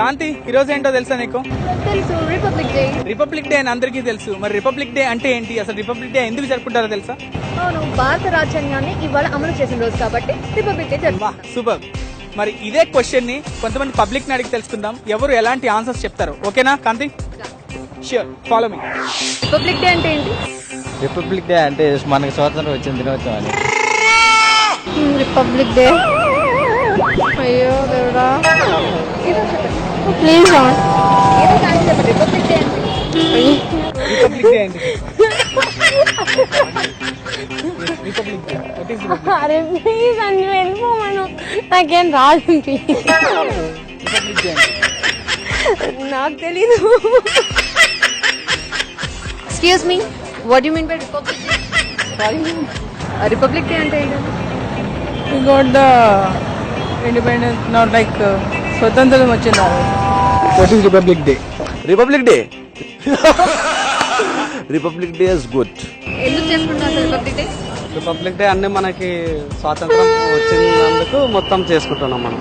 కాంతి, ఈ రోజు ఏంటో తెలుసా నీకు? తెలుసు, రిపబ్లిక్ డే. రిపబ్లిక్ డే అని అందరికీ తెలుసు. మరి రిపబ్లిక్ డే అంటే ఏంటి, అసలు రిపబ్లిక్ డే ఎందుకు జరుపుకుంటారో తెలుసా? అవును, భారత రాజ్యాంగాన్ని ఇవాళ అమలు చేసిన రోజు కాబట్టి రిపబ్లిక్ డే జరుపుకుంటాం. సూపర్. మరి ఇదే క్వశ్చన్ ని కొంతమంది పబ్లిక్ ని అడిగి తెలుసుకుందాం, ఎవరు ఎలాంటి ఆన్సర్స్ చెప్తారు. ఓకేనా Kanti? Sure, follow me. Republic Day అంటే ఏంటి? రిపబ్లిక్ డే అంటే మనకి స్వాతంత్రం వచ్చిన దినోత్సవం అని. రిపబ్లిక్ డే, అయ్యో దేవుడా, please Republic Day Republic Day ఏంటి? Republic Day what is republic? అరే ప్లీజ్ అని వెళ్ళిపోమను, నాకేం రాదు. రిపబ్లిక్ డే నాకు తెలీదు. Excuse me, what you mean by Republic Day? Sorry, Republic Day అంటే ఏంటి? We got the independence, not like స్వతంత్రం వచ్చింది. What is Republic Day? Republic Day Republic day is good. ఎందుకు చేసుకుంటారు రిపబ్లిక్ డే? రిపబ్లిక్ డే అన్ని మనకి స్వాతంత్రం వచ్చినందుకు మొత్తం చేసుకుంటున్నాం. మనం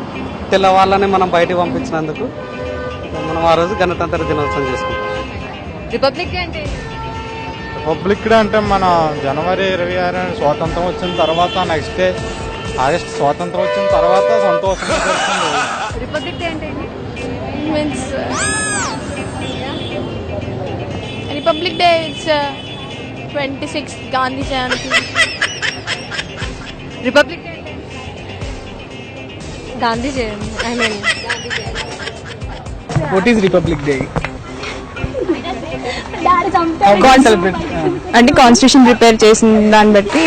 తెల్లవాళ్ళని మనం బయటికి పంపించినందుకు మనం ఆ రోజు గణతంత్ర దినోత్సవం చేసుకుంటాం. రిపబ్లిక్ డే అంటే రిపబ్లిక్ డే అంటే మన జనవరి 26 స్వాతంత్రం వచ్చిన తర్వాత నెక్స్ట్ డే ఆగస్ట్ స్వాతంత్రం వచ్చిన తర్వాత సంతోషంగా జరుపుకుంటాం. రిపబ్లిక్ డే అంటే means Republic Day is 26th Gandhi Jayanti. Republic Day అంటే Gandhi Jayanti. I mean what is Republic Day? అంటే కాన్స్టిట్యూషన్ ప్రిపేర్ చేసిన దాన్ని బట్టి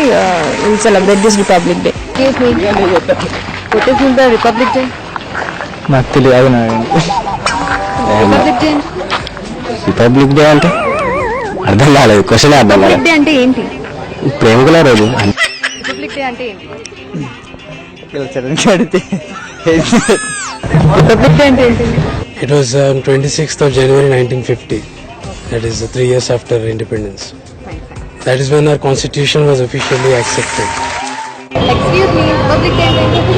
celebrate this Republic Day. Republic Day నాకు తెలియదు. రిపబ్లిక్ డే రిపబ్లిక్ డే అంటే అర్థం కాలేదు, క్వశ్చన్ అర్థం కాలేదు. రిపబ్లిక్ డే అంటే ఏంటి? ప్రేమికుల రోజు రిపబ్లిక్ డే అంటే ఏంటి? అడిగితే రిపబ్లిక్ డే అంటే ఏంటి? It was 26th of January 1950. That is 3 years after independence. That is when our constitution was officially accepted. Excuse me, Republic Day అంటే ఏంటి?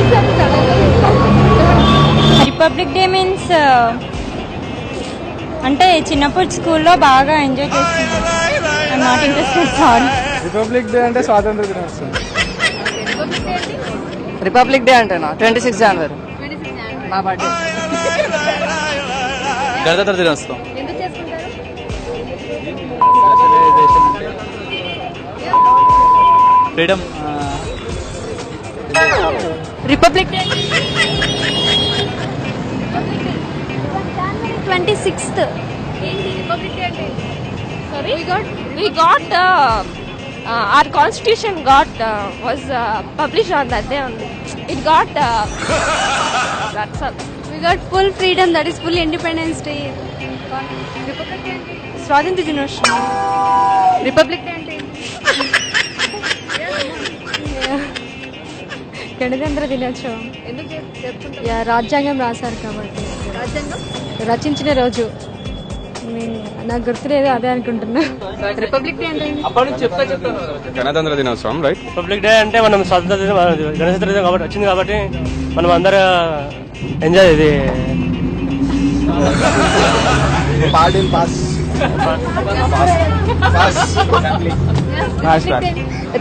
రిపబ్లిక్ డే మీన్స్ అంటే చిన్నప్పుడు స్కూల్లో బాగా ఎంజాయ్ చేస్తున్నాను. I'm not interested, sorry. Republic Day అంటే స్వాతంత్ర దినోత్సవం. రిపబ్లిక్ డే అంటేనా 26 జనవరి మా బర్త్డే. గణతంత్ర దినోత్సవం. ఎందుకు చేసుకుంటారు? ఫ్రీడమ్. Republic day 26th. ఏంటి? రిపబ్లిక్ డే అంటే Sorry? We got our constitution was published on that day only. It got that's all. We got full freedom, that is full independence day. Republic Day అంటే స్వాతంత్ర దినోత్సవం. Republic Day అంటే గణతంత్ర దినోత్సవం. ఎందుకు జరుపుకుంటారు? రాజ్యాంగం రాశారు కాబట్టి. రాజ్యాంగం రచించిన రోజు నాకు గుర్తులేదు, అదే అనుకుంటున్నా. రిపబ్లిక్ డే అంటే గణతంత్ర దినోత్సవం, రైట్? రిపబ్లిక్ డే అంటే మనం స్వాతంత్ర గణతంత్ర దినం కాబట్టి వచ్చింది కాబట్టి మనం అందరూ ఎంజాయ్ ఇది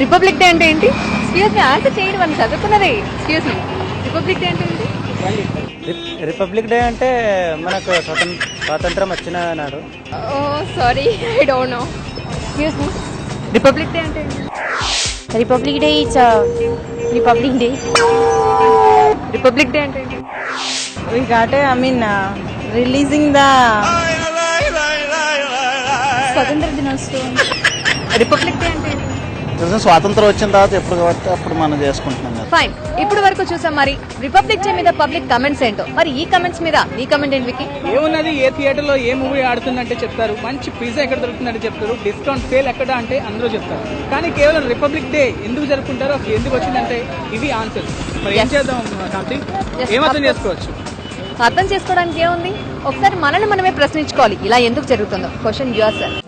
రిపబ్లిక్ డే అంటే ఏంటి? ఎక్స్క్యూజ్ మీ, ఆన్సర్ చేయండి, మనం చదువుకున్నదే. ఎక్స్క్యూజ్ మీ, రిపబ్లిక్ డే అంటే ఏంటి? రిపబ్లిక్ డే అంటే మనకు స్వాతంత్రం వచ్చిన నాడు. Oh sorry, I don't know. Excuse me, Republic Day అంటే ఏంటి? Republic Day it's Republic Day. Republic Day అంటే ఏంటి? We got releasing the స్వతంత్ర దినోత్సవం. రిపబ్లిక్ డే అంటే ఏంటి? స్వాతంత్రం వచ్చిన తర్వాత ఎప్పుడు కాబట్టి అప్పుడు మనం చేసుకుంటున్నాం కదా. ఫైన్, ఇప్పుడు వరకు చూసాం. మరి రిపబ్లిక్ డే మీద పబ్లిక్ కమెంట్స్ ఏంటో. మరి ఈ కమెంట్స్ మీద నీ కమెంట్ ఏంటి వికీ? ఏమున్నది, ఏ థియేటర్ లో ఏ మూవీ ఆడుతుందంటే చెప్తారు, మంచి పిజ్జా ఎక్కడ దొరుకుతుందంటే చెప్తారు, డిస్కౌంట్ సేల్ ఎక్కడ అంటే అందరూ చెప్తారు. కానీ కేవలం రిపబ్లిక్ డే ఎందుకు జరుపుకుంటారో, అసలు ఎందుకు వచ్చిందంటే ఇవి ఆన్సర్. మరి ఏం చేద్దాం కాంతి? ఏమర్థం చేసుకోవచ్చు? అర్థం చేసుకోవడానికి ఏముంది, ఒకసారి మనల్ని మనమే ప్రశ్నించుకోవాలి, ఇలా ఎందుకు జరుగుతుందో. Question your self.